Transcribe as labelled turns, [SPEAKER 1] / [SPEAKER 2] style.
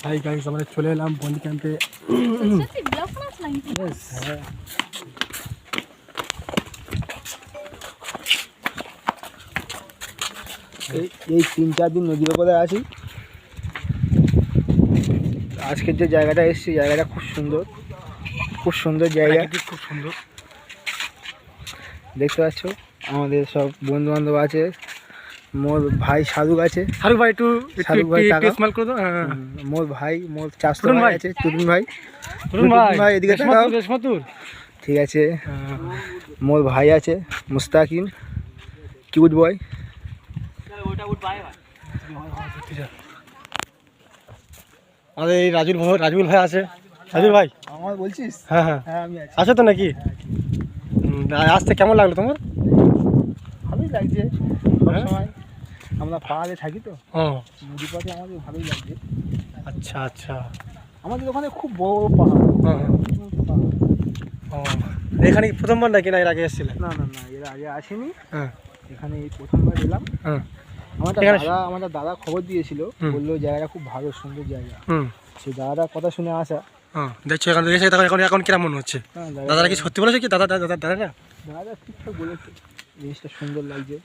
[SPEAKER 1] Hi guys, আমরা চলে এলাম বন্দি ক্যাম্পে। হ্যাঁ,
[SPEAKER 2] এই 3-4 দিন নদীর উপরে আছি। আজকের যে জায়গাটা এসেছি, জায়গাটা খুব সুন্দর জায়গা,
[SPEAKER 1] খুব সুন্দর
[SPEAKER 2] দেখতে পাচ্ছ। আমাদের সব বন্ধু বান্ধব আছে, মোর ভাই শাহরুখ আছে।
[SPEAKER 1] শাহরুখ ভাই একটু
[SPEAKER 2] শাহরুখ ভাই টাকা
[SPEAKER 1] স্মাইল করে দাও।
[SPEAKER 2] মোর ভাই, মোর চাষতো
[SPEAKER 1] তরুণ
[SPEAKER 2] ভাই
[SPEAKER 1] ভাই
[SPEAKER 2] আছে, তরুণ ভাই।
[SPEAKER 1] তরুণ
[SPEAKER 2] ভাই এদিকে তাকাও।
[SPEAKER 1] রেশমাতুর
[SPEAKER 2] ঠিক আছে, মোর ভাই আছে মুস্তাকিম, কিউট বয়।
[SPEAKER 1] আমাদের এই রাজুল ভাই আছে। রাজুল ভাই
[SPEAKER 2] আমার বলছিস?
[SPEAKER 1] হ্যাঁ হ্যাঁ
[SPEAKER 2] হ্যাঁ আমি আছি।
[SPEAKER 1] আছে তো নাকি? আসতে কেমন লাগলো তোমার?
[SPEAKER 2] ভালোই লাগছে। সবসময় আমরা পাহাড়ে থাকি তো, নদী পথে আমাদের ভালোই লাগছে।
[SPEAKER 1] আচ্ছা আচ্ছা।
[SPEAKER 2] আমাদের ওখানে খুব বড় বড় পাহাড়।
[SPEAKER 1] ও, এখানে কি প্রথমবার নাকি না এর আগে এসেছিলেন?
[SPEAKER 2] না না না, এর আগে আসেনি।
[SPEAKER 1] হ্যাঁ
[SPEAKER 2] এখানে এই প্রথমবার এলাম।
[SPEAKER 1] হ্যাঁ
[SPEAKER 2] আমার দাদা খবর দিয়েছিল, বললো জায়গাটা খুব ভালো, সুন্দর জায়গা। সেই দাদার কথা শুনে আসা।
[SPEAKER 1] দেখছো এখন এখন কিরম মনে হচ্ছে? দাদারা কি সত্যি বলেছে কি? দাদারা
[SPEAKER 2] ঠিকঠাক বলেছে, জিনিসটা সুন্দর লাগছে।